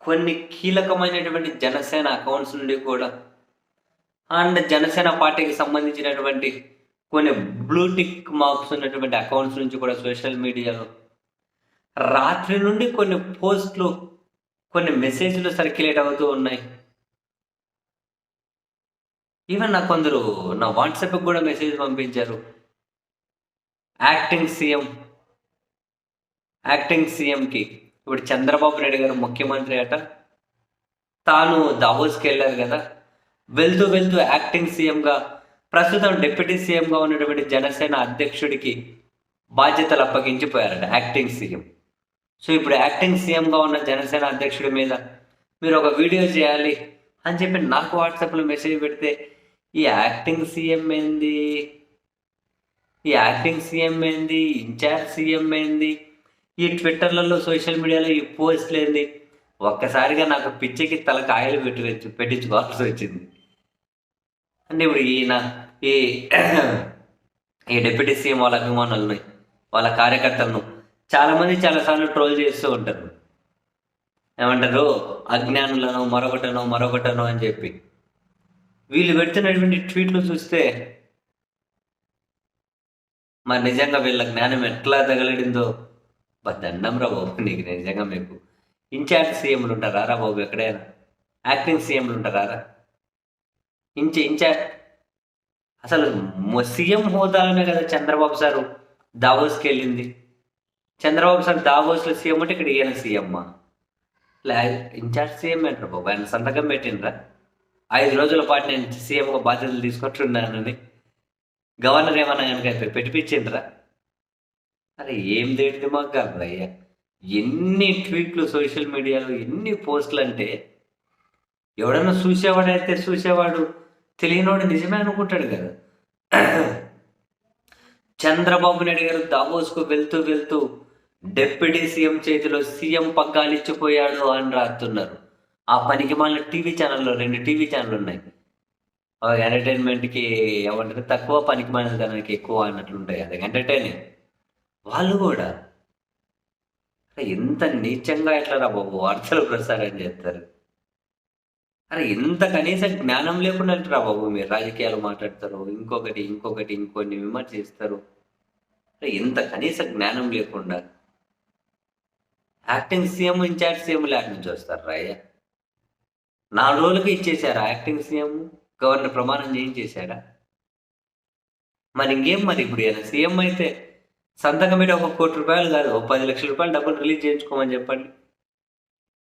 కొన్ని కీలకమైనటువంటి జనసేన అకౌంట్స్ నుండి కూడా అండ్ జనసేన పార్టీకి సంబంధించినటువంటి కొన్ని బ్లూ టిక్ మార్క్స్ ఉన్నటువంటి అకౌంట్స్ నుంచి కూడా సోషల్ మీడియాలో రాత్రి నుండి కొన్ని పోస్టులు, కొన్ని మెసేజ్‌లు సర్క్యులేట్ అవుతూ ఉన్నాయి. ఈవెన్ నాకు కొందరు నా వాట్సాప్‌కి కూడా మెసేజ్ పంపించారు. యాక్టింగ్ సీఎం, యాక్టింగ్ సీఎంకి ఇప్పుడు చంద్రబాబు నాయుడు గారు ముఖ్యమంత్రి అట. తాను దావోస్‌కెళ్లారు కదా! వెళ్తూ వెళ్తూ యాక్టింగ్ సీఎంగా, ప్రస్తుతం డిప్యూటీ సీఎంగా ఉన్నటువంటి జనసేన అధ్యక్షుడికి బాధ్యతలు అప్పగించిపోయారట యాక్టింగ్ సీఎం. సో ఇప్పుడు యాక్టింగ్ సీఎంగా ఉన్న జనసేన అధ్యక్షుడి మీద మీరు ఒక వీడియో చేయాలి అని చెప్పి నాకు వాట్సాప్లో మెసేజ్ పెడితే, ఈ యాక్టింగ్ సీఎం ఏంది, ఈ యాక్టింగ్ సీఎం ఏంది, ఇన్ఛార్జ్ సీఎం ఏంది, ఈ ట్విట్టర్లలో సోషల్ మీడియాలో ఈ పోస్టులు ఏంది, ఒక్కసారిగా నాకు పిచ్చికి తల కాయలు పెట్టించుకోవాల్సి వచ్చింది. అంటే ఇప్పుడు ఈయన ఈ ఈ డిప్యూటీ సీఎం వాళ్ళ అభిమానులను, వాళ్ళ కార్యకర్తలను చాలామంది చాలాసార్లు ట్రోల్ చేస్తూ ఉంటారు. ఏమంటారు, అజ్ఞానులను మరొకటనో అని చెప్పి. వీళ్ళు పెడుతున్నటువంటి ట్వీట్లు చూస్తే మరి నిజంగా వీళ్ళ జ్ఞానం ఎట్లా తగలడిందో దండం రా బాబు. నీకు నిజంగా మీకు ఇన్ఛార్జ్ సీఎంలు ఉంటారా రా బాబు? ఎక్కడైనా యాక్టింగ్ సీఎంలు ఉంటారా? ఇన్ఛార్జ్ అసలు సీఎం హోదాలోనే కదా చంద్రబాబు సారు దావోస్కి వెళ్ళింది. చంద్రబాబు సార్ దావోస్లో సీఎం అంటే ఇక్కడ ఈయన సీఎమ్మా? ఇన్ఛార్జ్ సీఎం అంటారు బాబు. ఆయన సంతకం పెట్టినరా 5 రోజుల పాటు నేను సీఎంగా బాధ్యతలు తీసుకుంటున్నానని గవర్నర్ ఏమన్నా కనుక పెట్టిపించిండ్రా? అరే ఏం దేడిది మాకు కాదు అయ్యా. ఎన్ని ట్వీట్లు సోషల్ మీడియాలో, ఎన్ని పోస్టులు అంటే ఎవడన్నా చూసేవాడు తెలియనోడు నిజమే అనుకుంటాడు కదా. చంద్రబాబు నాయుడు గారు దావోస్కు వెళ్తూ వెళ్తూ డిప్యూటీ సీఎం చేతిలో సీఎం పగ్గాలు ఇచ్చిపోయాడు అని రాస్తున్నారు. ఆ పనికి మళ్ళీ టీవీ ఛానల్లో 2 టీవీ ఛానల్ ఉన్నాయి. ఎంటర్టైన్మెంట్కి ఏమంటారు, తక్కువ, పనికి మాలిన దానికి ఎక్కువ అన్నట్లుంటాయి. అది ఎంటర్టైనింగ్. వాళ్ళు కూడా ఎంత నీచంగా ఎట్లా రా బాబు వార్తలు ప్రసారం చేస్తారు. అరే ఎంత కనీస జ్ఞానం లేకుండా రా బాబు మీరు రాజకీయాలు మాట్లాడతారు, ఇంకొన్ని విమర్శిస్తారు. ఎంత కనీస జ్ఞానం లేకుండా యాక్టింగ్ సీఎం, ఇన్ఛార్జ్ సీఎం లాంటి నుంచి వస్తారు రాయ్య. 4 రోజులకి ఇచ్చేశారా యాక్టింగ్ సీఎం? గవర్నర్ ప్రమాణం చేయించేశాడా? మరి ఇంకేం? మరి ఇప్పుడు ఈయన సీఎం అయితే సంతకం పెట్టి ఒక ₹1 కోటి కాదు, ఒక 10 లక్షల రూపాయలు డబ్బులు రిలీజ్ చేయించుకోమని చెప్పండి.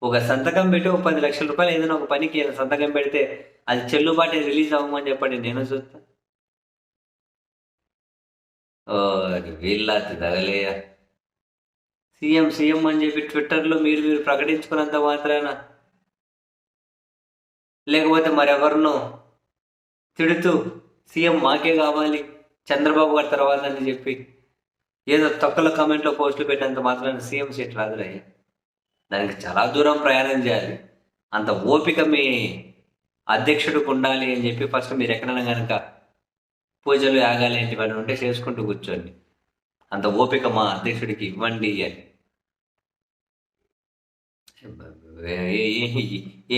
ఒక సంతకం పెట్టి ఒక 10 లక్షల రూపాయలు ఏదైనా ఒక పనికి ఈయన సంతకం పెడితే అది చెల్లుబాటు రిలీజ్ అవ్వమని చెప్పండి, నేను చూస్తా. వీళ్ళ తగలేయ సీఎం అని చెప్పి ట్విట్టర్లో మీరు ప్రకటించుకున్నంత మాత్రాన, లేకపోతే మరెవరినో తిడుతూ సీఎం మాకే కావాలి చంద్రబాబు గారి తర్వాత అని చెప్పి ఏదో తొక్కల కామెంట్లో పోస్టులు పెట్టినంత మాత్రాన సీఎం సీట్ రాదురయ్యా. దానికి చాలా దూరం ప్రయాణం చేయాలి. అంత ఓపిక మీ అధ్యక్షుడికి ఉండాలి అని చెప్పి ఫస్ట్ మీరు ఎక్కడైనా కనుక పూజలు, యాగాలు ఏంటివన్నీ ఉంటే చేసుకుంటూ కూర్చోండి. అంత ఓపిక మా అధ్యక్షుడికి ఇవ్వండి అని.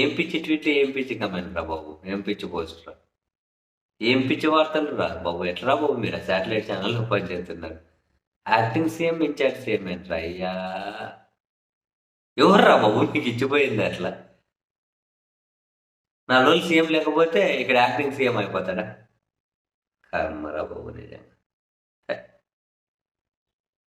ఏం పిచ్చి ట్వీట్లు, ఏం పిచ్చి కమెంట్ రా బాబు, ఏం పిచ్చి పోస్టులు, ఏం పిచ్చి వార్తలు రా బాబు. ఎట్లా బాబు మీరు శాటిలైట్ ఛానల్లో పనిచేస్తున్నారు? యాక్టింగ్ సీఎం, ఇన్ఛార్జ్ సీఎం ఏంట్రా అయ్యా? ఎవర్రా బాబు మీకు ఇచ్చిపోయింది అట్లా? 4 రోజులు సీఎం లేకపోతే ఇక్కడ యాక్టింగ్ సీఎం అయిపోతాడా? కర్మరా బాబు నిజంగా.